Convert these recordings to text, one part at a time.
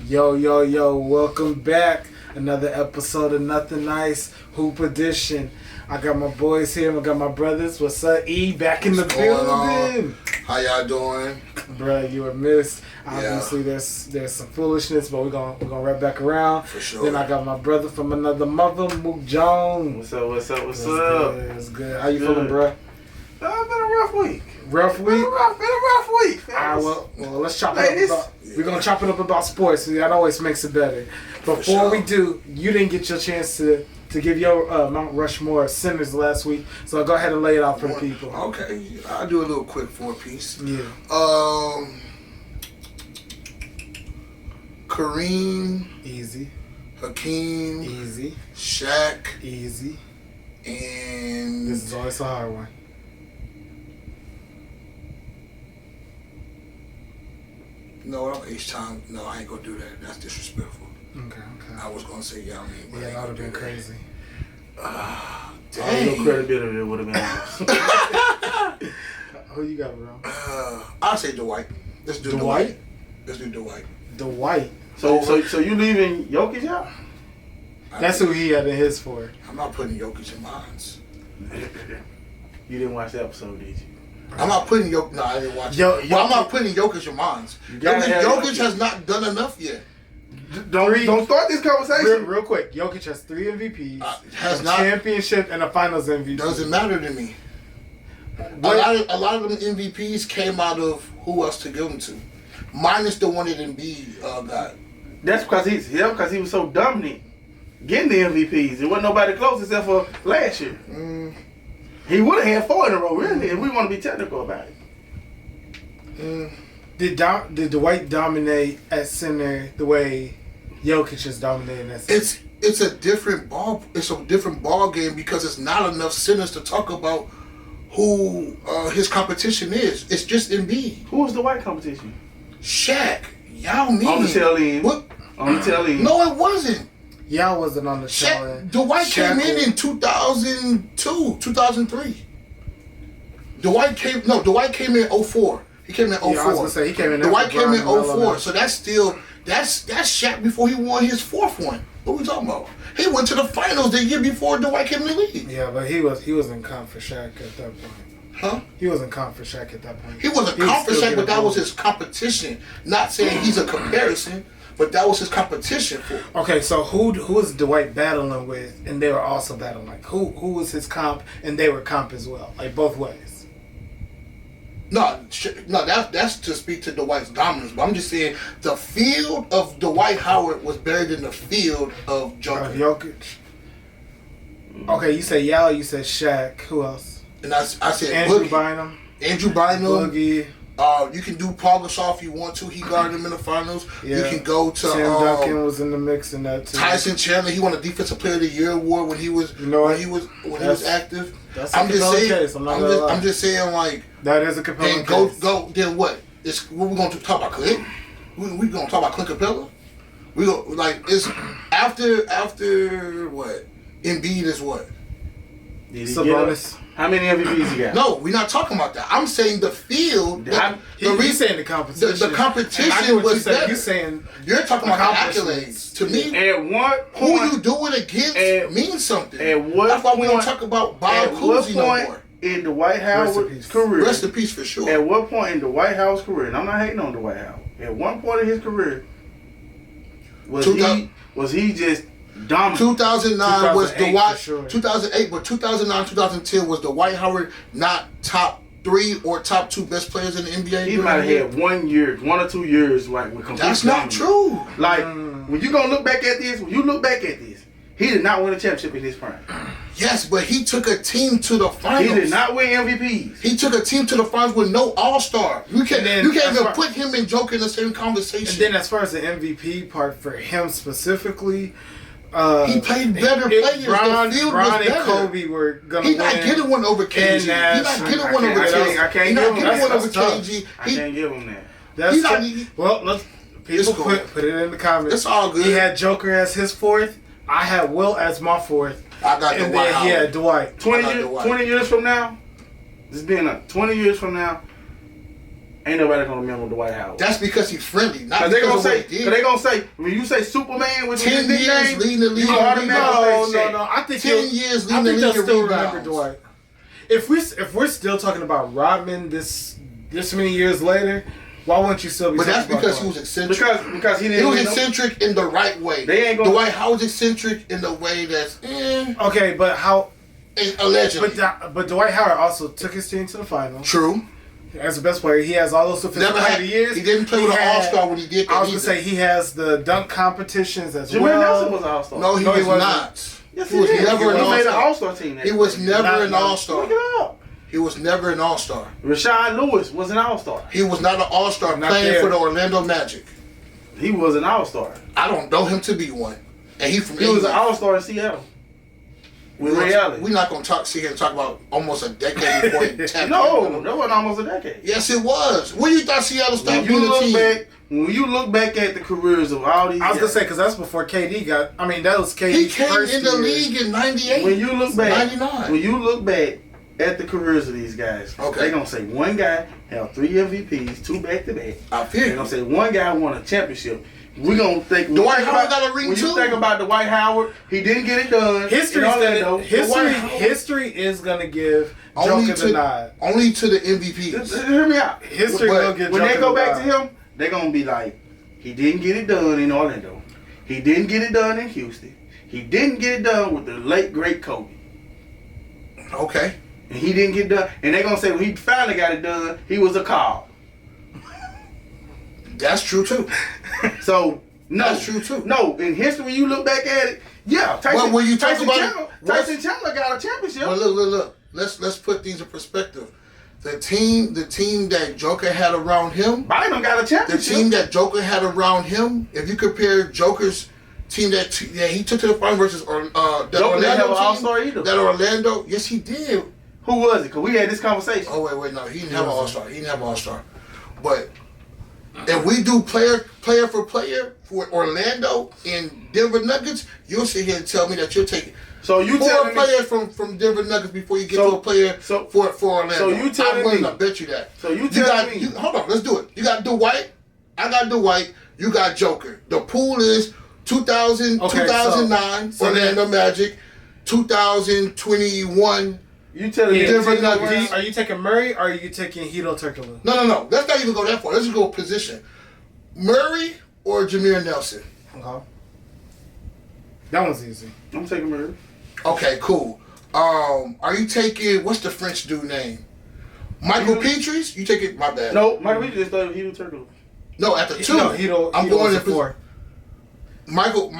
Yo, welcome back. Another episode of Nothing Nice, Hoop Edition. I got my boys here, I got my brothers. What's up, E? Back in the building. How y'all doing? Bruh, you were missed. Obviously, there's some foolishness, but we're gonna wrap back around. For sure. Then I got my brother from another mother, Mook Jones. What's up? It's good. How you feeling, bruh? It's been a rough week. Rough week? Been a rough week. Alright, well, let's chop it up. We're gonna chop it up about sports. So that always makes it better. Before we do, you didn't get your chance to give your Mount Rushmore sinners last week, so go ahead and lay it out for the people. Okay, I'll do a little quick four-piece. Yeah. Kareem. Easy. Hakeem. Easy. Shaq. Easy. And This is always a hard one. no, I'm H-Time. No, I ain't gonna do that. That's disrespectful. Okay. I was gonna say Yao Ming, but Yeah, I ain't that would gonna have been do that. crazy. All Dang. your credibility would have been lost. Who you got, bro? I'll say Dwight. Let's do Dwight? Let's do Dwight. Dwight. So you leaving Jokic out? That's who he had in his for. I'm not putting Jokic in mines. You didn't watch the episode, did you? I'm not putting Jokic. No, I didn't watch it. Yo, Well, I'm not putting Jokic in mines. You gotta have Jokic Jokic. has not done enough yet. Don't start this conversation. Real quick, Jokic has 3 MVPs, Has a not. championship, and a Finals MVP. Doesn't matter to me. What? A lot of them MVPs came out of who else to give them to, minus the one that Embiid got. That's because he was so dominant getting the MVPs. There wasn't nobody close except for last year. He would have had 4 in a row, really, if we want to be technical about it. Did Dwight dominate at center the way Jokic is dominating at center? It's a different ball. It's a different ball game because it's not enough centers to talk about who his competition is. It's just Embiid, Who was the white competition? Shaq, Yao Ming. On the tail end. What? On the tail end. No, it wasn't. Y'all wasn't on the show. Dwight came in 2002, 2003. Dwight came in 04. He came in 04. Yeah, I was gonna say he came in. Dwight after came in Bron and 04. Melo. So that's Shaq before he won his 4th one. What we talking about? He went to the finals the year before Dwight came in the league. Yeah, but he wasn't comp for Shaq at that point. Huh? He wasn't comp for Shaq at that point. He wasn't was comp for still Shaq, but that getting was his competition. Not saying he's a comparison, but that was his competition for. Okay, so who was Dwight battling with, and they were also battling? Like who was his comp, and they were comp as well, like both ways. No, that's to speak to Dwight's dominance. But I'm just saying the field of Dwight Howard was buried in the field of Joker. Jokic. Okay, you said Yao, you said Shaq. Who else? And I said Andrew Boogie. Bynum. Andrew Bynum. Boogie. You can do Paul Gasol if you want to. He guarded him in the finals. Yeah. You can go to Tim Duncan was in the mix in that too. Tyson Chandler. He won a Defensive Player of the Year award when he was You know what? he was active. That's a I'm just compelling saying. case. I'm just saying like. That is a compelling And case. go. Then what? What we gonna talk about? Clint? We gonna talk about Clint Capella? We go like it's after what? Embiid is what? Did he Sabonis. get how many MVPs he got? No, we're not talking about that. I'm saying the field. He's saying the competition. The competition I get what was you said. better. You saying You're talking about the accomplishments. accolades. To me, At what who point? you do it against At- means something. at what That's why we don't point- talk about Bob At what Cousy no point more. in Dwight Rest in Howard's peace. career? Rest in peace for sure. At what point in Dwight Howard's career? And I'm not hating on Dwight Howard. At one point in his career, was he just dominant? 2009 was 2008 Dwight. for sure. 2008, but 2009, 2010 was Dwight Howard not top 3 or top 2 best players in the NBA? He during might have the year? had 1 year, 1 or 2 years like with complete That's not dominance. true. Like when you gonna look back at this, he did not win a championship in his prime. Yes, but he took a team to the He finals. did not win MVPs. He took a team to the finals with no All-Star. You can't then even that's why- put him and Joker in the same conversation. And then as far as the MVP part for him specifically, he played better players. Bron, The field Bron was and better. Kobe were gonna He's win. not getting one over KG. He's And not getting I one over can't- KG. I can't He's not give him- getting one that's over tough. KG. I can't give him that. That's He's not- well, let's people cool. put it in the comments. It's all good. He had Joker as his 4th. I had Will as my 4th. I got And Dwight then he had Howard. Dwight. 20 I like years, Dwight. 20 years from now, this being 20 years from now, Ain't nobody gonna remember Dwight Howard. That's because he's friendly. Not Cause because they gonna say when you say Superman with 10 his years nickname, leading the league. you automatically say Shaq. No. I think 10 years leading the league. they'll still in remember rebounds. Dwight. If we're still talking about Rodman this many years later, why wouldn't you still be? But that's talking because about he was eccentric. Because he didn't. He was win no- eccentric in the right way. They ain't gonna. Dwight Howard's eccentric in the way that's Okay, but how? allegedly. But Dwight Howard also took his team to the finals. True. As the best player, he has all those defensive Never player had of the years. He didn't play with an all-star when he did that. I was gonna say he has the dunk competitions as Jameer well. Nelson was an all-star. No, he was wasn't. not. Yes, he was did. never an He made an all-star. all-star team. He was never an all-star. Look it up. He was never an all-star. Rashawn Lewis was an all-star. He was not an all-star Not playing there. for the Orlando Magic. He was an all-star. I don't know him to be one. And he from He was an England. all-star in Seattle. With Ray Allen. We're not going to sit here and talk about almost a decade before he tapped No, in. that wasn't almost a decade. Yes, it was. When you thought Seattle stopped When being you a look team? back, when you look back at the careers of all these, I was gonna guys, say because that's before KD got. I mean, that was KD's He came first in the year. league in 98. when you look back, 99. when you look back at the careers of these guys, Okay. they gonna say one guy held 3 MVPs, 2 back-to-back. I feel They you. gonna say one guy won a championship. We gonna think Dwight Howard got a ring when too. you think about Dwight Howard, he didn't get it done. History in Orlando. Dwight Howard- history is gonna give Only Joker the nod. only to the MVPs. Hear me out. History But will give When Joker they go the back to nod. him, they're gonna be like, he didn't get it done in Orlando. He didn't get it done in Houston. He didn't get it done with the late great Kobe. Okay. And he didn't get done. And they're gonna say when he finally got it done, he was a call. That's true too. So no, That's true too. No, in history, you look back at it. Yeah, Tyson. Well, when you talk Tyson about it, Chandler, Tyson Chandler got a championship. Well, look. Let's put things in perspective. The team that Joker had around him, Bynum got a the championship. team that Joker had around him, if you compare Joker's team that he took to the final versus that Joker didn't have an Orlando all-star team, either. that Orlando, yes he did. Who was it? Because we had this conversation. Oh wait, no, he didn't have an all-star. He didn't have an all-star. But if we do player for player for Orlando and Denver Nuggets, you'll sit here and tell me that you're taking So you 4 telling me? players from Denver Nuggets before you get So- to a player so- for Orlando. so you telling I'm willing me- to bet you that. So you telling me? Hold on, let's do it. You got Dwight. I got Dwight. You got Joker. The pool is 2000, Okay, 2009 so Orlando Magic, 2021. You telling me? Yeah, Denver taking- Nuggets. Are you taking Murray or are you taking Hito Turkoglu? No. Let's not even go that far. Let's just go position. Murray or Jameer Nelson? Okay. That one's easy. I'm taking Murray. Okay, cool. Are you taking what's the French dude name? Michael Petries? You take it? My bad. No, Michael Beasley just started Hito Turkle. No, at the 2. No, Hito. I'm Hito going was in a 4. Michael No.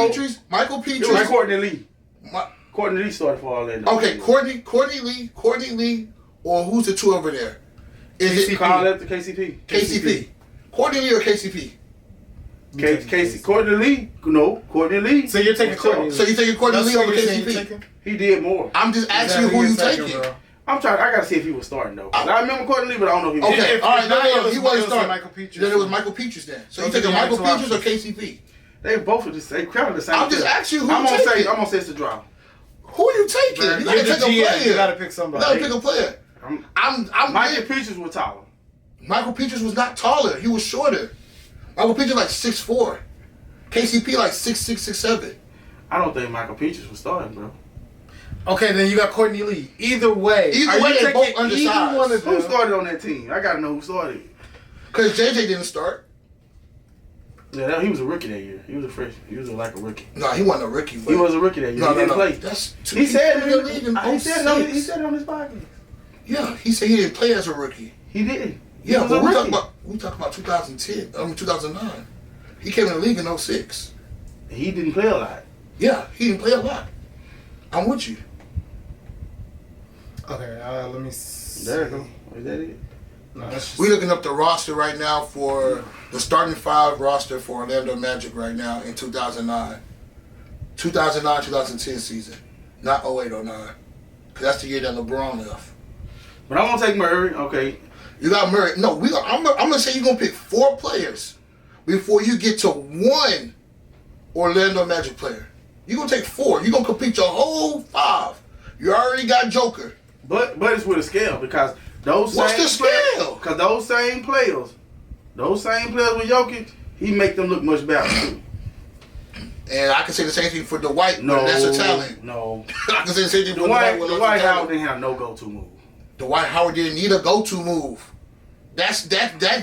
Petries. Michael It was Petries. Courtney Lee. Mi- Courtney Lee started for Orlando. Okay, Courtney Lee, or who's the 2 over there? Is it Kyle left to KCP. KCP? Courtney Lee or KCP? Casey. Courtney Lee. No, Courtney Lee. So you're taking Courtney Lee. So you taking Courtney That's Lee over what you're saying you're KCP? taking? He did more. I'm just asking Is that who you you're taking. bro? I gotta see if he was starting though. I remember Courtney Lee, but I don't know if he was. Okay, If- all right, if not, it no, was- he it wasn't was starting. Michael Petries. Then it was Michael Petries then. So you Those are taking the Michael only two Petries or options. KCP? They both are just they kind of the same. I'm just player. asking you who I'm you gonna taking. say I'm gonna say it's a draw. Who are you taking? Bro, You you're gotta the take a GM. player. You gotta pick You somebody. gotta pick a player. I'm Michael good. Peters was taller. Michael Petries was not taller. He was shorter. Michael Petries like 6'4". KCP like 6'6", 6'7". I don't think Michael Peters was starting, bro. Okay, then you got Courtney Lee. Either way, Either are way, you they both taking undersized. either one of Who them? started on that team? I gotta know who started. Because JJ didn't start. Yeah, he was a rookie that year. He was a freshman. He was like a rookie. No, he wasn't a rookie. He was a rookie that year. No, he didn't play. That's two He said in the league in he said it on, he 06. said it on his podcast. Yeah, he said he didn't play as a rookie. He did. He Yeah, was but a we rookie. talking about 2010. 2009. He came in the league in 06. He didn't play a lot. Yeah, he didn't play a lot. I'm with you. Okay, let me see. There you go. Is that it? No, that's just, We're looking up the roster right now for the starting 5 roster for Orlando Magic right now in 2009. 2009-2010 season. Not 08-09. Because that's the year that LeBron left. But I'm gonna take Murray. Okay. You got Murray. No, I'm going to say you're going to pick 4 players before you get to 1 Orlando Magic player. You're going to take 4. You're going to complete your whole 5. You already got Joker. But it's with a scale because Those What's same the scale? Because those same players with Jokic, he make them look much better too. And I can say the same thing for Dwight No, with lesser talent. no. I can say the same thing for Dwight with lesser Dwight Howard talent. didn't have no go-to move. Dwight Howard didn't need a go-to move. That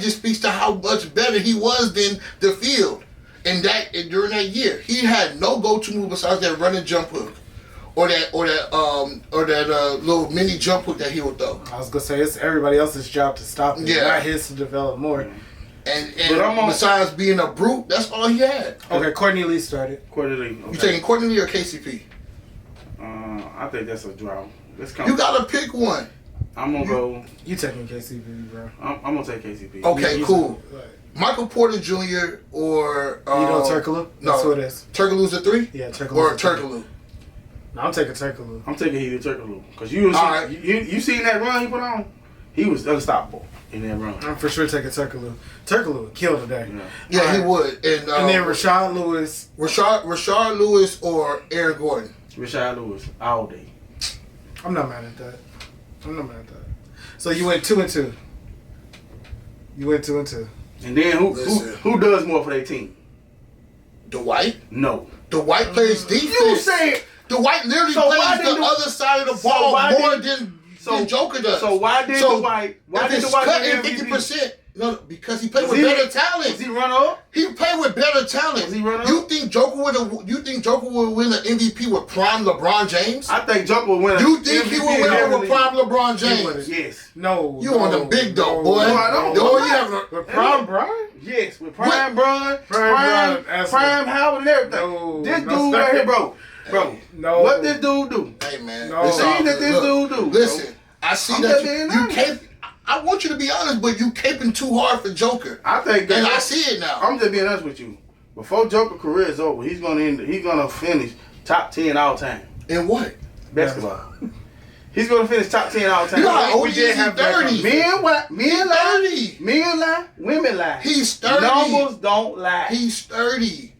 just speaks to how much better he was than the field. And during that year, he had no go-to move besides that running jump hook, or that little mini jump hook that he would throw. I was gonna say it's everybody else's job to stop it, not his to develop more. And besides being a brute, that's all he had. Okay, Courtney Lee started. Courtney Lee. Okay. You taking Courtney Lee or KCP? I think that's a draw. You gotta pick one. I'm gonna go. You taking KCP, bro? I'm gonna take KCP. Okay, cool. Michael Porter Jr. or Turkoglu? No, That's what it is. Turkoglu's a 3? Yeah, Turkoglu. Or Turkoglu. No, I'm taking Turkoglu. I'm taking Healy Turkoglu because you seen that run he put on? He was unstoppable in that run. I'm for sure taking Turkoglu. Turkoglu would kill today. Yeah, he would. And then Rashard Lewis. Rashard Lewis or Aaron Gordon. Rashard Lewis all day. I'm not mad at that. So you went 2-2. You went 2-2. And then who does more for their team? Dwight? No. Dwight plays defense. You say Dwight literally plays the other side of the ball more than Joker does. So why did Dwight? Why did Dwight cut 50%? No, because he played with better talent. Does he run up? He played with better talent. Does he run up? You think Joker would win an MVP with prime LeBron James? I think Joker would win. You think he would win with prime LeBron James? Yes. No. You on the big dog, boy. No, I don't. No, you have with prime Bron? Yes, with prime Bron, prime Howard and everything. No, this dude right here, bro. No. What this dude do? Hey man, no. The thing that this dude do. Listen, I see that you can't. I want you to be honest, but you caping too hard for Joker. I think, and I see it now. I'm just being honest with you. Before Joker's career is over, he's gonna finish top 10 all time. In what? Basketball. He's gonna finish top 10 all time. You know how old he is? 30. Men lie. Men lie. Women lie. He's 30. Numbers don't lie. He's 30.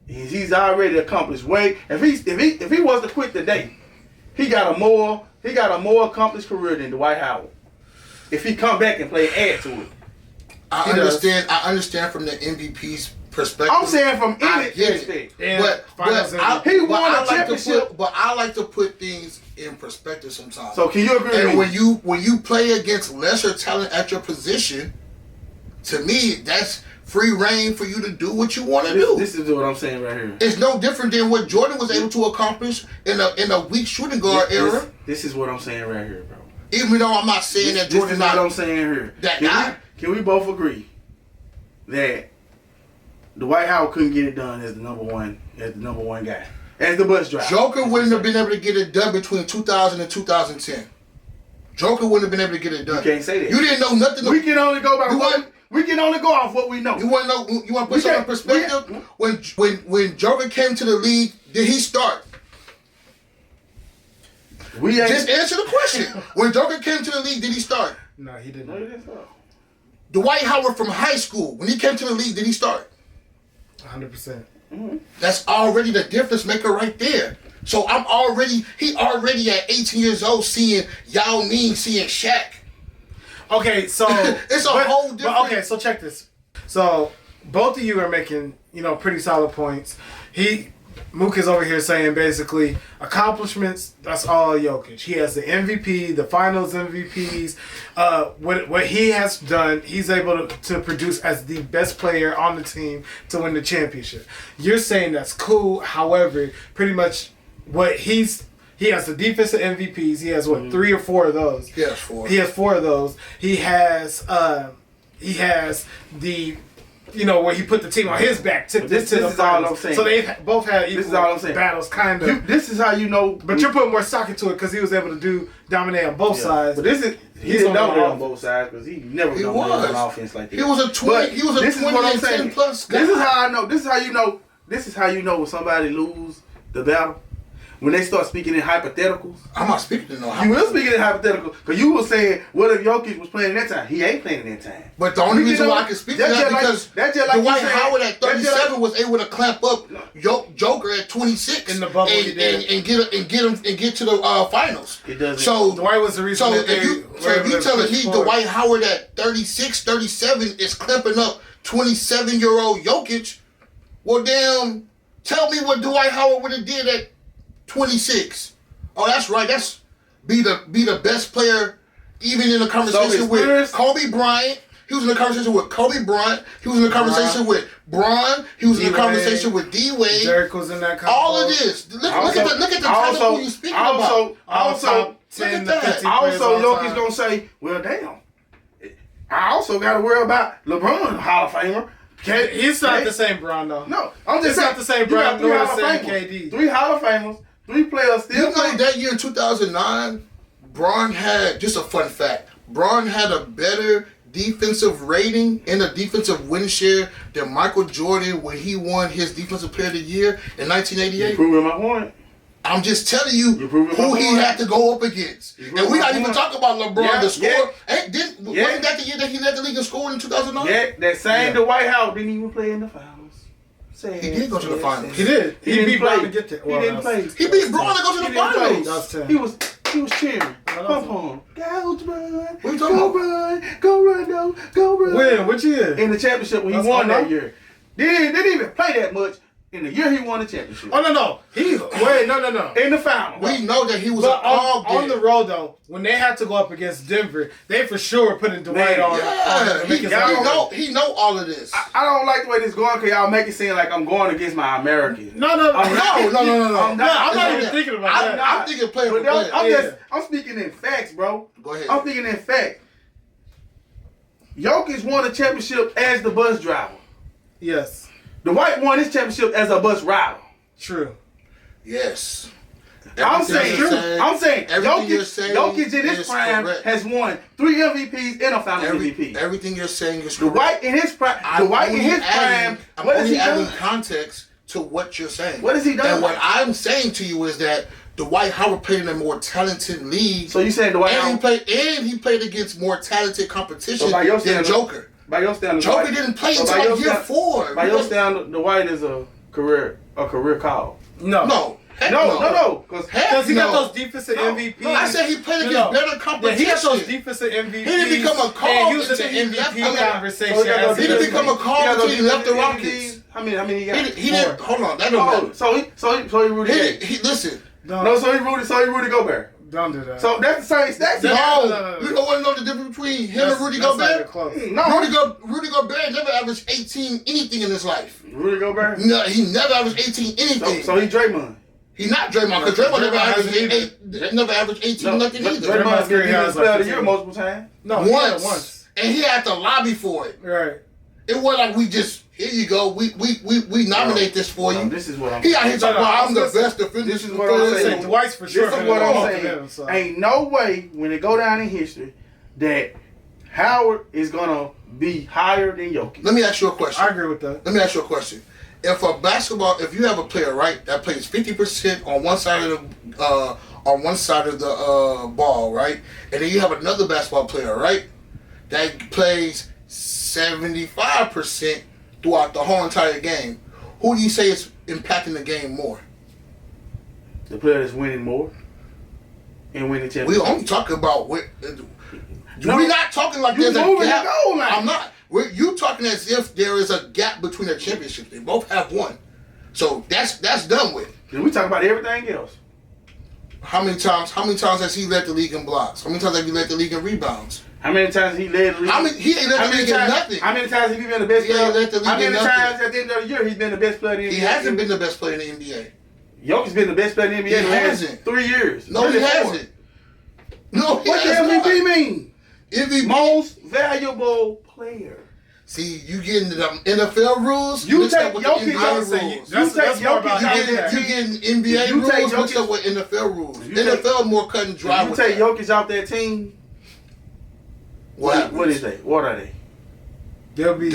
He's already accomplished way. If he was to quit today, he got a more accomplished career than Dwight Howard. If he come back and add to it. I understand from the MVP's perspective. I'm saying from any aspect. He won a championship. But I like to put things in perspective sometimes. So can you agree with me? And when you play against lesser talent at your position, to me, that's free reign for you to do what you want to do. This is what I'm saying right here. It's no different than what Jordan was able to accomplish in a weak shooting guard era. This is what I'm saying right here, bro. Even though I'm not saying that Jordan's not. This is what I'm saying here. Can we both agree that Dwight Howard couldn't get it done as the number one guy, as the bus driver? Joker wouldn't have been able to get it done between 2000 and 2010. Joker wouldn't have been able to get it done. You can't say that. You didn't know nothing. We can only go by we can only go off what we know. You want to know? You want to put something in perspective? When Joker came to the league, did he start? Just answer the question. When Joker came to the league, did he start? No, he didn't. Dwight Howard from high school, when he came to the league, did he start? 100%. Mm-hmm. That's already the difference maker right there. So he already at 18 years old seeing Yao Ming, seeing Shaq. Okay, so it's a whole different. Okay, so check this. So both of you are making, pretty solid points. Mook is over here saying basically accomplishments. That's all Jokic. He has the MVP, the Finals MVPs. What he has done, he's able to produce as the best player on the team to win the championship. You're saying that's cool. However, pretty much what he has the defensive MVPs. He has 3 or 4 of those. He has 4. He has 4 of those. He has the. Where he put the team on his back, took this to the finals. All I'm saying. So they both had equal battles, kind of. This is how you know. But you're putting more stock into it because he was able to dominate on both sides. But he didn't dominate on both sides because he never dominated on offense like that. He was a 20. He was a 20 and 10 plus guy. This is how I know. This is how you know. This is how you know when somebody lose the battle. When they start speaking in hypotheticals. I'm not speaking in no hypotheticals. You will speak in hypotheticals. Because you were saying, what if Jokic was playing that time? He ain't playing that time. But the only reason why I can speak to that because Dwight Howard at 37 was able to clamp up Joker at 26 in the bubble and get to the finals. It doesn't. So Dwight was the reason. So if you telling me Dwight Howard at 36, 37 is clamping up 27-year-old Jokic, well, damn, tell me what Dwight Howard would have did at 26. Oh, that's right. That's be the best player, even in the conversation with Kobe Bryant. He was in the conversation with Kobe Bryant. He was in the conversation with Bron. He was in the conversation with D Wade. Derek was in that conversation. All of this. Look at the type of who you speaking about. Also, Jokic gonna say, well, damn. I also got to worry about LeBron, Hall of Famer. He's not the same Bron though. No, I'm just saying. Not the same Bron nor the same KD. 3 Hall of Famers, 3 players still. You know that year 2009, Bron had, just a fun fact, Bron had a better defensive rating and a defensive win share than Michael Jordan when he won his Defensive Player of the Year in 1988. You proving my point. I'm just telling you who he had to go up against. And we not even talking about LeBron, the score. Wasn't that the year that he led the league in scoring in 2009? Yeah, that same Dwight Howard didn't even play in the finals. He did go to the finals. He did. He beat Bron to get there. He didn't play. He beat Bron to go to the finals. He was cheering. Pump on. Go Bron. What are you talking about? Bron. Go Bron, though. Go Bron. When? Which year? In the championship when he won that year. Didn't even play that much. In the year he won the championship. Oh, no. No. In the final. We know that he was on the road, though, when they had to go up against Denver, they for sure put in Dwight on. He know all of this. I don't like the way this is going because y'all make it seem like I'm going against my American. No. I'm not even thinking about that. I'm thinking player for player. I'm speaking in facts, bro. Go ahead. I'm speaking in facts. Jokic won the championship as the bus driver. Yes. Dwight won his championship as a bus rider. True. Yes. I'm saying Jokic in his prime has won 3 MVPs and a Finals MVP. Everything you're saying is correct. Dwight in his prime. I'm only adding context to what you're saying. What has he done? And what I'm saying to you is that Dwight Howard played in a more talented league. So you saying Dwight Howard? He played against more talented competition than Joker. By your standard, Joker didn't play until year 4. By your standard, Dwight is a career call. No. Because he got those defensive MVPs. No, I said he played against better competition. He got those defensive MVPs. He didn't become a call. He was in the MVP conversation. He didn't become a call until he left the Rockets. How many he got? He didn't. Hold on. That don't matter. So he Rudy. Listen. So he Rudy Gobert. Don't do that. So that's the same stats. No. You don't want to know the difference between him and Rudy Gobert? No. Rudy Gobert never averaged 18 anything in his life. Rudy Gobert? No, he never averaged 18 anything. So he Draymond. He not Draymond, because Draymond never averaged 18 nothing either. Draymond's getting defensive player of the year multiple times. No, once. And he had to lobby for it. Right. It wasn't like we just, here you go, we nominate this for you. This is what I'm saying. He out here talking about I'm the best defender. This is what I'm saying. Dwight's for sure. This is what I'm saying. Ain't no way when it go down in history that Howard is gonna be higher than Jokic. Let me ask you a question. I agree with that. Let me ask you a question. If you have a player, right, that plays 50% on one side of the ball, right, and then you have another basketball player, right, that plays 75% throughout the whole entire game, who do you say is impacting the game more? The player that's winning more and winning championship. We only talking about we're not talking like there's a gap. I'm not. You talking as if there is a gap between the championships. They both have one, so that's done with. Then we talk about everything else. How many times has he led the league in blocks? How many times have he led the league in rebounds? How many times he led the league? He ain't led the league in nothing. How many times has he been the best player? How many times at the end of the year he's been the best player in the NBA? He hasn't been the best player in the NBA. Jokic's been the best player in the NBA He hasn't. 3 years. No, he hasn't. No, he what hasn't. does MVP mean? MVP. Most valuable player. See, you getting the NFL rules. You take Jokic Jokic. rules. You getting NBA rules mixed up with NFL rules. NFL more cut and dry. You take Jokic off that team. What is that? What are they? They'll be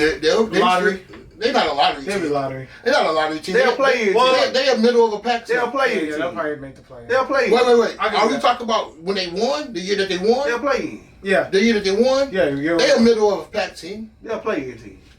lottery. They're not a lottery team. They'll be lottery. They're not a lottery team. They'll play in. They're a middle of a pack team. They'll play in. Yeah, they'll probably make the play. They'll play in. Wait. Are we talking about when they won? The year that they won? They'll play in. Yeah. The year that they won? Yeah, they're a middle of a pack team. They'll play in team.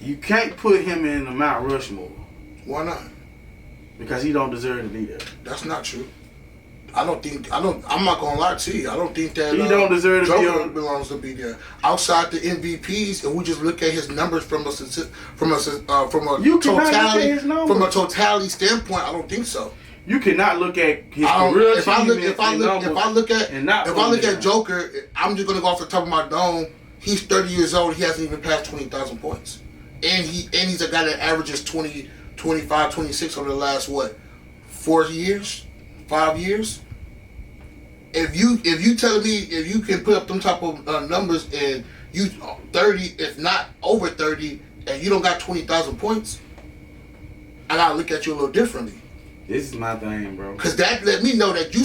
You can't put him in the Mount Rushmore. Why not? Because he don't deserve to be there. That's not true. I'm not gonna lie to you. I don't think that He don't deserve to be Joker on. belongs to be there. Outside the MVPs, and we just look at his numbers from a You cannot look at his totality numbers. from a totality standpoint. I don't think so. You cannot look at his I career don't, if I look and not at Joker, I'm just gonna go off the top of my dome. He's 30 years old. He hasn't even passed 20,000 points, and he's a guy that averages 20, 25, 26 over the last 4 years, 5 years. If you telling me if you can put up them type of numbers and you 30, if not over 30, and you don't got 20,000 points, I gotta look at you a little differently. This is my thing, bro. Cause that let me know that you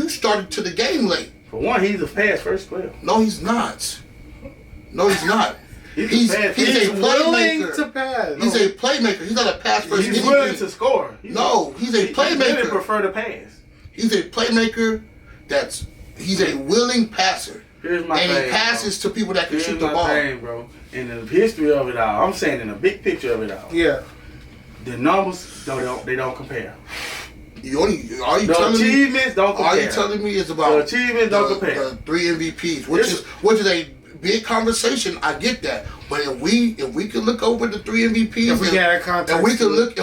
started to the game late. For one, he's a pass first player. No, he's not. No, he's not. He's a willing playmaker. to pass. He's a playmaker. He's not a pass first. He's willing to score. He's a playmaker. He really prefer to pass. He's a playmaker. He's a willing passer. Here's my thing, and he passes to people that can shoot the ball. Thing, bro. In the history of it all, I'm saying in the big picture of it all. Yeah. The numbers they don't compare. The achievements don't compare. All you telling me is about the achievements don't compare. The 3 MVPs, which is a big conversation. I get that, but if we can look over the 3 MVPs, if we get context, and we can look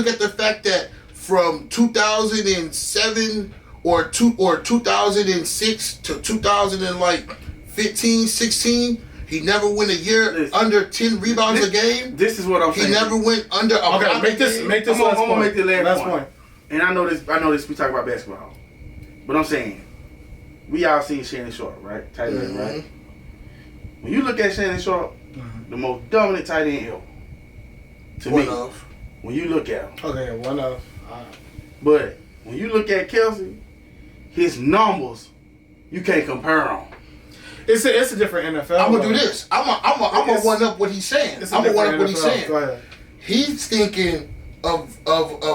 at the fact that from 2007 or 2006 to 2015, 16. He never went a year under 10 rebounds a game. This is what I'm saying. He never went under a okay, make this I'm gonna make the last point. point. And I know this we talk about basketball. But I'm saying, we all seen Shannon Sharp, right? Tight end, right? When you look at Shannon Sharp, the most dominant tight end ever. To me. When you look at him. Okay, one of. But when you look at Kelsey, his numbers, you can't compare them. It's a different NFL. I'm gonna do this. I'm gonna one up what he's saying. I'm gonna one up what he's saying. Go ahead. He's thinking of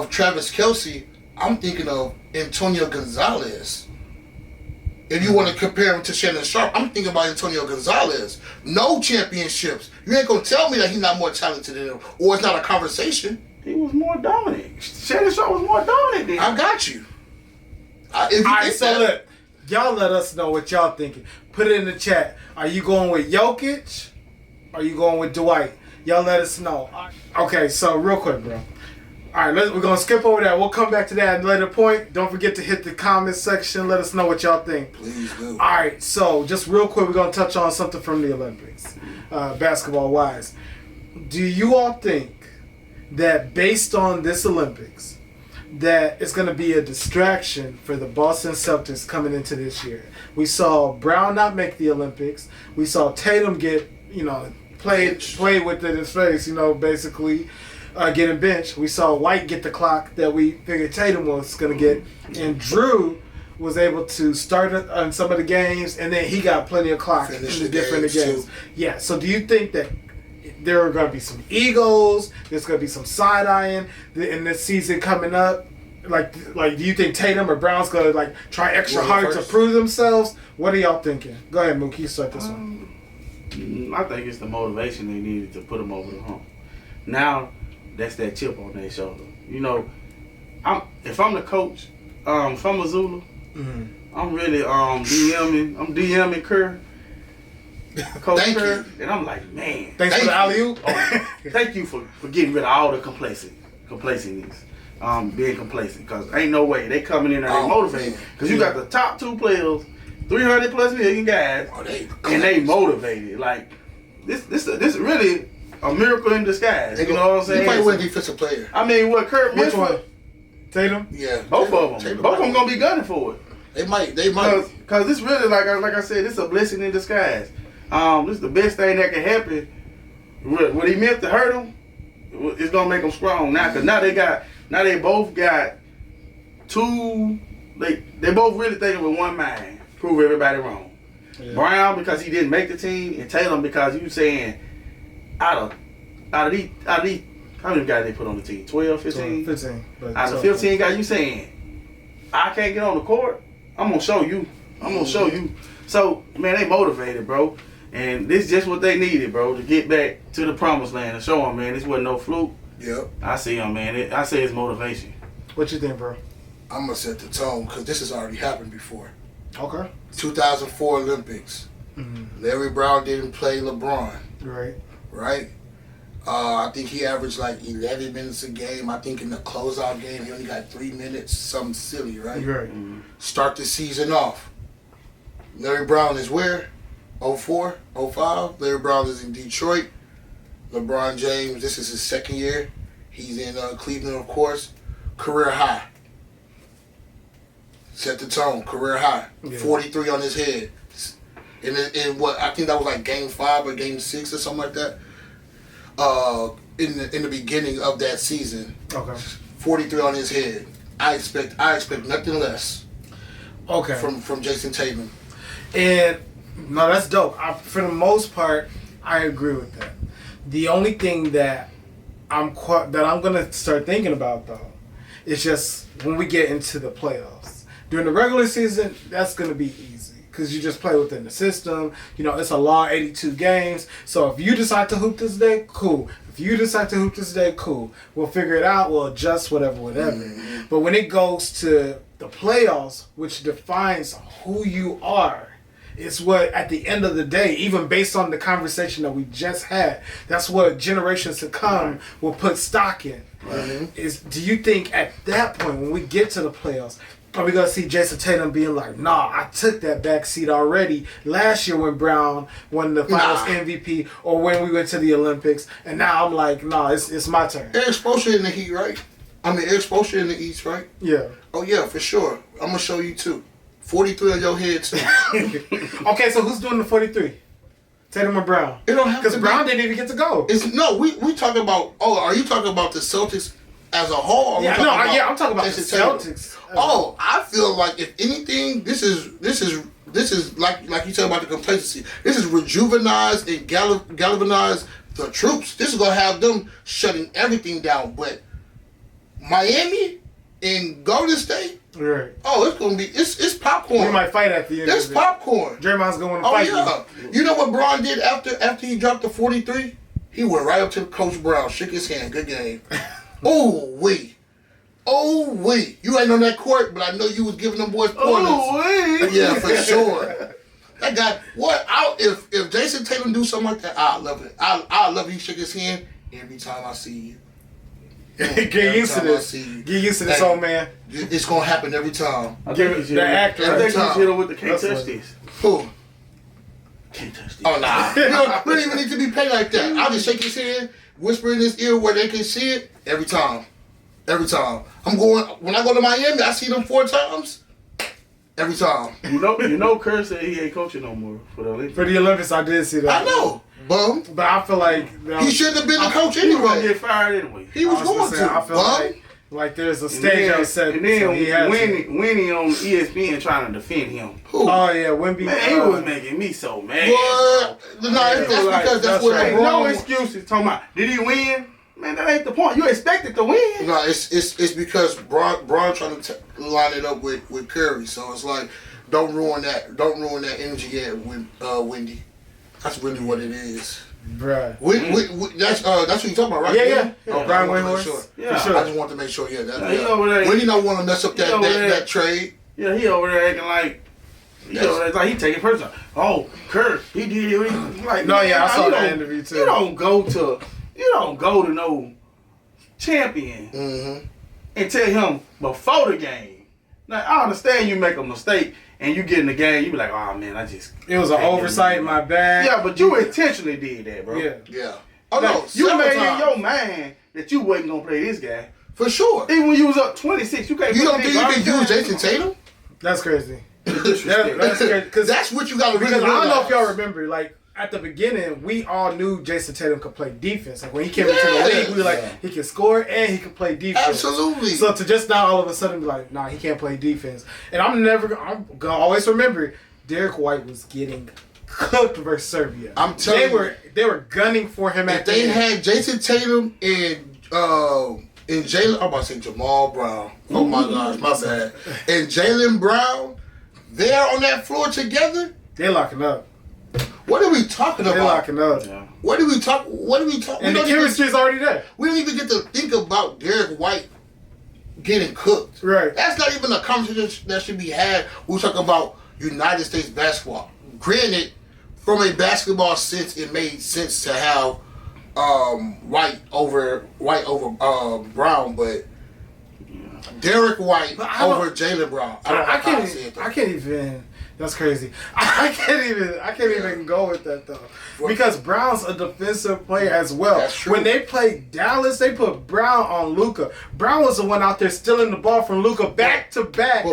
Travis Kelce. I'm thinking of Antonio Gonzalez. If you want to compare him to Shannon Sharp, I'm thinking about Antonio Gonzalez. No championships. You ain't gonna tell me that he's not more talented than him, or it's not a conversation. He was more dominant. Shannon Sharp was more dominant than him. I got you. Look, y'all let us know what y'all thinking. Put it in the chat. Are you going with Jokic? Or are you going with Dwight? Y'all let us know. Okay, so real quick, bro. All right, we're going to skip over that. We'll come back to that at a later point. Don't forget to hit the comment section. Let us know what y'all think. Please do. All right, so just real quick, we're going to touch on something from the Olympics, basketball-wise. Do you all think that based on this Olympics, that it's going to be a distraction for the Boston Celtics coming into this year? We saw Brown not make the Olympics. We saw Tatum get, play with it in his face, basically getting benched. We saw White get the clock that we figured Tatum was going to get. And Drew was able to start on some of the games, and then he got plenty of clock in the different games. Yeah, so do you think that there are going to be some egos, there's going to be some side-eyeing in this season coming up? Like, do you think Tatum or Brown's going to try extra hard to prove themselves? What are y'all thinking? Go ahead, Mookie, you start this one. I think it's the motivation they needed to put them over the hump. Now, that's that chip on their shoulder. If I'm the coach, if I'm Mazzulla, I'm really DMing. I'm DMing Kerr. Coach Kerr, and I'm like, man. Thanks for the alley-oop. Thank you for getting rid of all the complacencies. Being complacent, because ain't no way they coming in there they motivated. Because you got the top 2 players, 300 plus million guys, and they motivated. Like this really a miracle in disguise. You know what I'm saying? He played with a defensive player. I mean, what Kurt Which Mitchell? one? Tatum? Yeah, both of them. Both of them gonna be gunning for it. They might. Because this really, like I said, this is a blessing in disguise. This is the best thing that can happen. What he meant to hurt him, it's gonna make them strong now. Because now they both got 2. They both really thinking with one mind. Prove everybody wrong. Yeah. Brown because he didn't make the team, and Tatum because you saying out of these how many guys they put on the team? 12, 15? 15. Out of 15 guys, you saying I can't get on the court? I'm gonna show you. So man, they motivated, bro. And this is just what they needed, bro, to get back to the promised land and show them, man, this wasn't no fluke. Yep. I see him, man. I say it's motivation. What you think, bro? I'm going to set the tone because this has already happened before. Okay. 2004 Olympics. Mm-hmm. Larry Brown didn't play LeBron. Right. I think he averaged like 11 minutes a game. I think in the closeout game, he only got 3 minutes. Something silly, right? Right. Mm-hmm. Start the season off. Larry Brown is where? 04, 05. Larry Brown is in Detroit. LeBron James, this is his second year. He's in Cleveland, of course. Career high. Set the tone. Career high. Yeah. 43 on his head. In what I think that was like Game 5 or Game 6 or something like that. In the beginning of that season. Okay. 43 on his head. I expect nothing less. Okay. From Jason Tatum. And no, that's dope. For the most part, I agree with that. The only thing that I'm gonna start thinking about though is just when we get into the playoffs. During the regular season, that's gonna be easy because you just play within the system. You know, it's a long 82 games. So if you decide to hoop this day, cool. If you decide to hoop this day, cool. We'll figure it out. We'll adjust whatever. Mm-hmm. But when it goes to the playoffs, which defines who you are. It's what, at the end of the day, even based on the conversation that we just had, that's what generations to come will put stock in. Mm-hmm. Do you think at that point, when we get to the playoffs, are we going to see Jason Tatum being like, nah, I took that back seat already last year when Brown won the finals MVP or when we went to the Olympics, and now I'm like, nah, it's my turn. Eric Spoelstra in the Heat, right? Eric Spoelstra in the East, right? Yeah. Oh, yeah, for sure. I'm going to show you, too. 43 on your head, too. Okay, so who's doing the 43? Tatum or Brown? It don't have to because Brown didn't even get to go. We talking about. Oh, are you talking about the Celtics as a whole? I'm talking about the Celtics. Oh, I feel like if anything, this is like you said about the complacency. This is rejuvenized and galvanized the troops. This is gonna have them shutting everything down. But Miami and Golden State. Right. Oh, it's gonna be it's popcorn. We might fight at the end. It's popcorn. Draymond's going to fight. Oh yeah. You know what Bron did after he dropped the 43? He went right up to Coach Brown, shook his hand. Good game. Oh wait. You ain't on that court, but I know you was giving them boys pointers. Oh wait. Yeah, for sure. That guy. What? If Jason Tatum do something like that, I love it. I love it. He shook his hand every time I see you. Get used to this. Get used to this, old man. It's gonna happen every time. I think the actor. I think he's hit him with the can't touch this. Who? Can't touch this. Oh nah. We don't even need to be paid like that. I'll just shake his hand, whisper in his ear where they can see it every time. Every time. When I go to Miami, I see them 4 times. Every time. You know, Kerr said he ain't coaching no more for the Olympics. For the Olympics, I did see that. I know. Bum. But I feel like he shouldn't have been the coach He was anyway. gonna get fired anyway. He was going to. I feel like there's a stage I said. And then so Winnie on ESPN trying to defend him. Who? Oh yeah, Wimby. Man, he was making me so mad. What? No, that's because that's what right. LeBron. No excuses. Talking about did he win? Man, that ain't the point. You expected to win. No, it's because Bron trying to line it up with Curry. So it's like, don't ruin that energy yet, Wendy. That's really what it is. Bruh. That's what you're talking about, right? Yeah. Oh, Brian Windhorst. Sure. Yeah. For sure. I just want to make sure. Yeah, he over there. Wendy don't want to mess up that trade. Yeah, he over there acting like. It's like he taking personal. Oh, Kurt, he did it. Like, no, man, yeah, I saw that don't, interview too. You don't go to no champion and tell him before the game. Now I understand you make a mistake and you get in the game, you be like, oh man, it was an oversight, my bad. Yeah, but you intentionally did that, bro. Yeah. Oh like, no, you made in your mind that you wasn't gonna play this guy. For sure. Even when you was up 26, you can't. You don't think you can use Jason Tatum? That's crazy. That's crazy. Because that's what you got to really realize. I don't know if y'all realize. remember, like at the beginning, we all knew Jason Tatum could play defense. Like when he came into the league, we were like, he can score and he can play defense. Absolutely. So to just now all of a sudden be like, nah, he can't play defense. And I'm gonna always remember, Derek White was getting cooked versus Serbia. I'm telling you, they were gunning for him. If they had Jason Tatum and Jalen, I'm about to say Jamal Brown. Oh my gosh, my bad. And Jalen Brown, they're on that floor together. They're locking up. What are we talking They're about? locking up. Yeah. What are we talk? And the chemistry's already there. We don't even get to think about Derek White getting cooked. Right. That's not even a conversation that should be had. We're talking about United States basketball. Granted, from a basketball sense, it made sense to have White over Brown, but Derek White over Jaylen Brown. I can't even. That's crazy. I can't even go with that though, because Brown's a defensive player as well. That's true. When they played Dallas, they put Brown on Luka. Brown was the one out there stealing the ball from Luka back to back,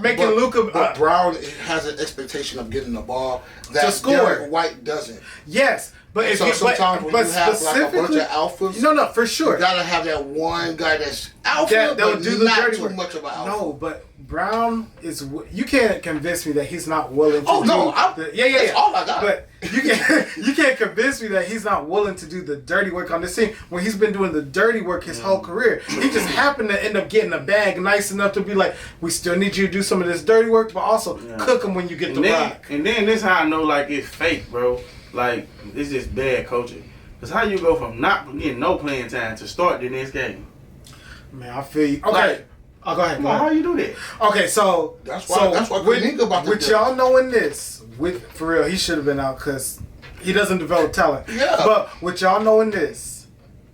making Luka. But Brown has an expectation of getting the ball that to score. Derek White doesn't. Yes. But if sometimes when you have like a bunch of alphas, no, for sure, you gotta have that one guy that's alpha, that will do the not dirty too work. much of an alpha. No, but Brown is. You can't convince me that he's not willing to. Oh no, That's all I got. But you can't convince me that he's not willing to do the dirty work on this team when he's been doing the dirty work his whole career. He just happened to end up getting a bag nice enough to be like, we still need you to do some of this dirty work, but also cook him when you get the rock. And then this how I know like it's fake, bro. Like it's just bad coaching. Cause how you go from not getting no playing time to start the next game? Man, I feel you. Okay. Like, go ahead. How you do that? Okay, so that's why we think about with y'all knowing this, for real, he should have been out because he doesn't develop talent. Yeah. But with y'all knowing this,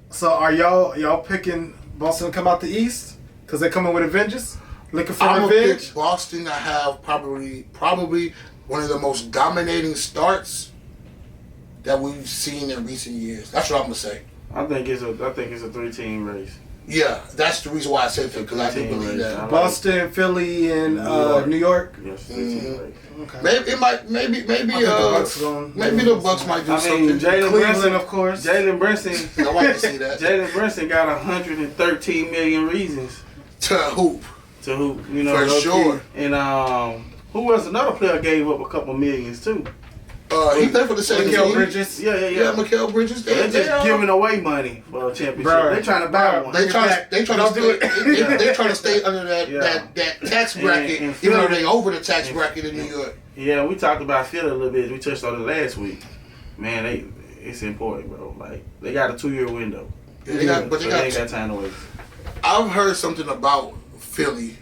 so are y'all picking Boston to come out the East because they're coming with a vengeance, looking for I'm revenge? gonna pick Boston to have probably one of the most dominating starts that we've seen in recent years. That's what I'm gonna say. I think it's a 3-team race. Yeah, that's the reason why I said that, because I do believe that. Boston, Philly, and New York. Yes, 3-team race. Okay. Maybe the Bucks might do I something. mean, Jalen Cleveland, Brunson, of course. Jalen Brunson. I want to see that. Jalen Brunson got 113 million reasons To hoop. to hoop. You know, For low sure. key. And who was another player gave up a couple millions too? He played for the same Mikal team. Bridges. Yeah, Mikal Bridges. They're just giving away money for a championship. They're trying to buy one. They trying to stay under that tax bracket, even though they over the tax bracket in New York. Yeah, we talked about Philly a little bit. We touched on it last week. Man, it's important, bro. Like they got a 2-year window. Yeah, they ain't got time to waste. I've heard something about Philly.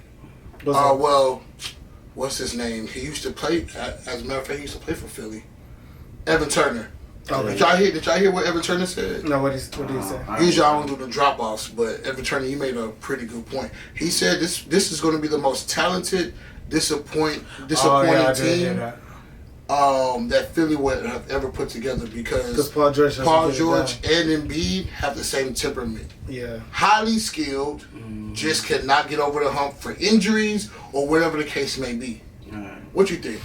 What's his name? He used to play. As a matter of fact, he used to play for Philly. Evan Turner. Okay. Did y'all hear what Evan Turner said? No, what did he say? Usually I don't do the drop-offs, but Evan Turner, he made a pretty good point. He said this is going to be the most talented, disappointing team that Philly would have ever put together because Paul George and Embiid have the same temperament. Yeah. Highly skilled, just cannot get over the hump for injuries or whatever the case may be. What you think?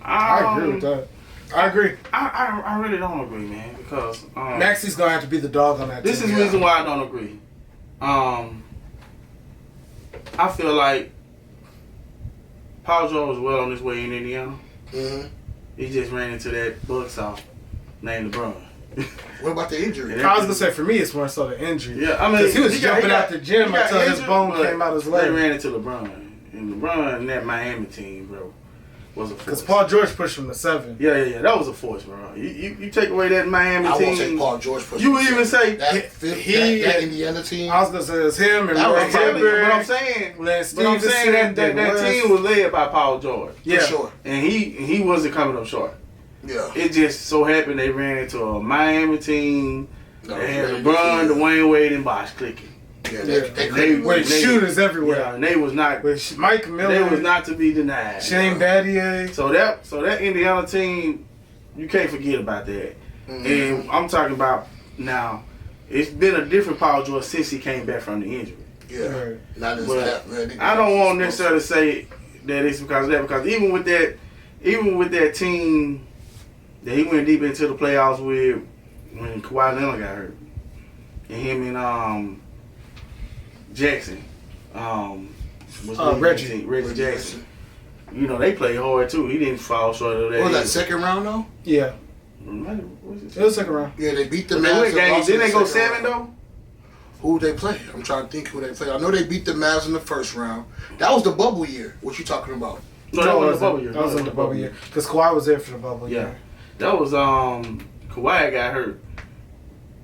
I agree with that. I agree. I really don't agree, man, because Maxi's gonna have to be the dog on that this team. is the reason why I don't agree. I feel like Paul George was well on his way in Indiana. Mm-hmm. He just ran into that buzzsaw named LeBron. What about the injury? I was gonna say for me, it's more so the injury. Yeah, I mean, he was jumping out the gym until his bone came out his leg. They ran into LeBron, and LeBron and that Miami team, bro, was a force. Because Paul George pushed him to 7. Yeah, that was a force, bro. You take away that Miami team. I won't say Paul George pushed him. You would even say that Indiana team. I was gonna say it was him and Roy Roy Hibbert. But I'm saying that team was led by Paul George. Yeah, for sure. And he wasn't coming up short. Yeah. It just so happened they ran into a Miami team. They had LeBron, Dwayne Wade, and Bosh clicking. Yeah, with shooters everywhere. Yeah, and they was not. With Mike Miller, they was not to be denied. Shane Battier. So that Indiana team, you can't forget about that. Mm-hmm. And I'm talking about now. It's been a different Paul George since he came back from the injury. Yeah, right. Not as but that. I don't want necessarily to say that it's because of that, because even with that team that he went deep into the playoffs with when Kawhi Leonard got hurt, and him and Jackson, Reggie Jackson. You know, they played hard too. He didn't fall short of that. What was that, second round though? Yeah. It was second round. Yeah, they beat the Mavs. Didn't they go 7 round. though? Who they play? I'm trying to think who they play. I know they beat the Mavs in the first round. That was the bubble year. What you talking about? No, that was the bubble year. That was in the bubble year. Because Kawhi was there for the bubble year. That was Kawhi got hurt.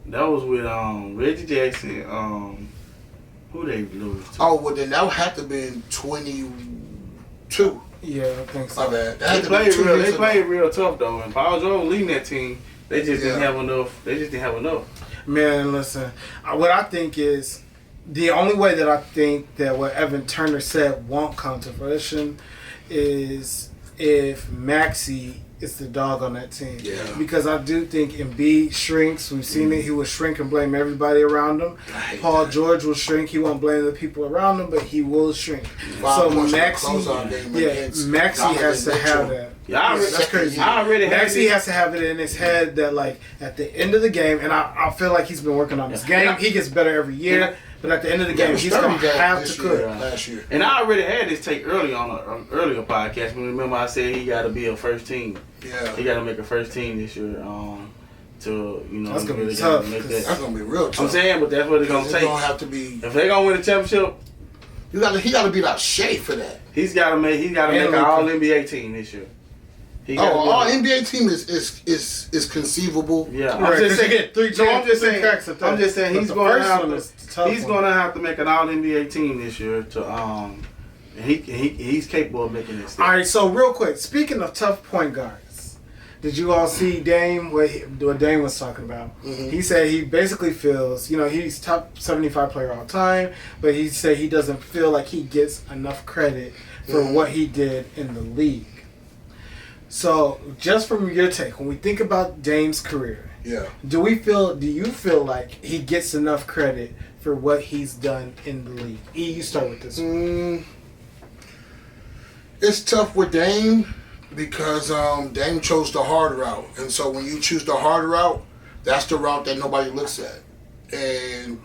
That was with Reggie Jackson. Who they lose to? Oh, well then that would have to been 22. Yeah, I think so. My bad. They played real tough though, and Paul George was leading that team. They just didn't have enough. Man, listen. What I think is the only way that I think that what Evan Turner said won't come to fruition is if Maxey is the dog on that team. Yeah. Because I do think Embiid shrinks. We've seen it. He will shrink and blame everybody around him. Paul George will shrink. He won't blame the people around him, but he will shrink. So Maxey has to have that. Yeah, that's crazy. Maxey has to have it in his head that, like, at the end of the game, and I feel like he's been working on this game. He gets better every year. But at the end of the game, he's going to have to cook. Last year. And I already had this take early on an earlier podcast. Remember I said he got to be a first team. Yeah. He got to make a first team this year. That's going to be tough. That's going to be real tough. I'm saying, but that's what it's going to take. It's going to have to be. If they're going to win the championship, he got to be like Shea for that. He's got to make an All NBA team this year. All NBA team is conceivable. Yeah, I'm just saying. I'm just saying he's going to have to make an All NBA team this year to he's capable of making this. All right, so real quick, speaking of tough point guards, did you all see Dame? What Dame was talking about? Mm-hmm. He said he basically feels, he's top 75 player all time, but he said he doesn't feel like he gets enough credit for what he did in the league. So, just from your take, when we think about Dame's career, do you feel like he gets enough credit for what he's done in the league? E, you start with this one. It's tough with Dame because Dame chose the hard route. And so when you choose the hard route, that's the route that nobody looks at. And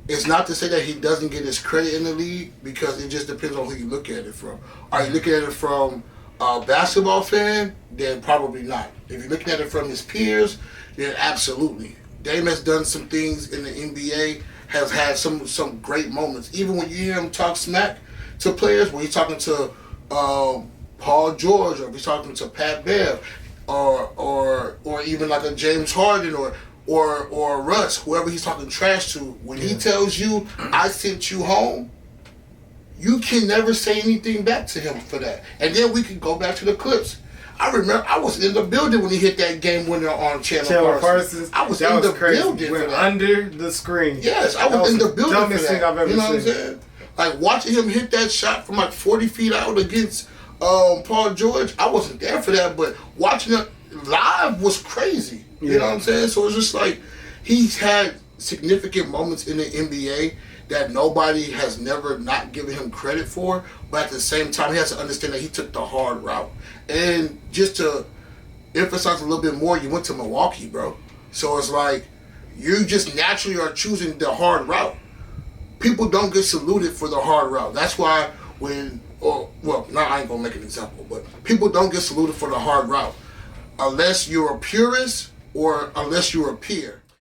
it's not to say that he doesn't get his credit in the league because it just depends on who you look at it from. Are you looking at it from a basketball fan? Then probably not. If you're looking at it from his peers, then absolutely. Dame has done some things in the NBA, has had some great moments. Even when you hear him talk smack to players, when he's talking to Paul George, or if he's talking to Pat Bev, or even like a James Harden or Russ, whoever he's talking trash to, when he tells you, I sent you home, you can never say anything back to him for that. And then we can go back to the clips. I remember I was in the building when he hit that game winner on Chandler Parsons. I was in the building for that. Under the screen. Yes, I was in the building for that. Thing I've ever you know seen. What I'm saying? Like watching him hit that shot from like 40 feet out against Paul George, I wasn't there for that, but watching it live was crazy. You know what I'm saying? So it's just like he's had significant moments in the NBA that nobody has never not given him credit for, but at the same time, he has to understand that he took the hard route. And just to emphasize a little bit more, you went to Milwaukee, bro. So it's like, you just naturally are choosing the hard route. People don't get saluted for the hard route. That's why I ain't gonna make an example, but people don't get saluted for the hard route unless you're a purist or unless you're a peer.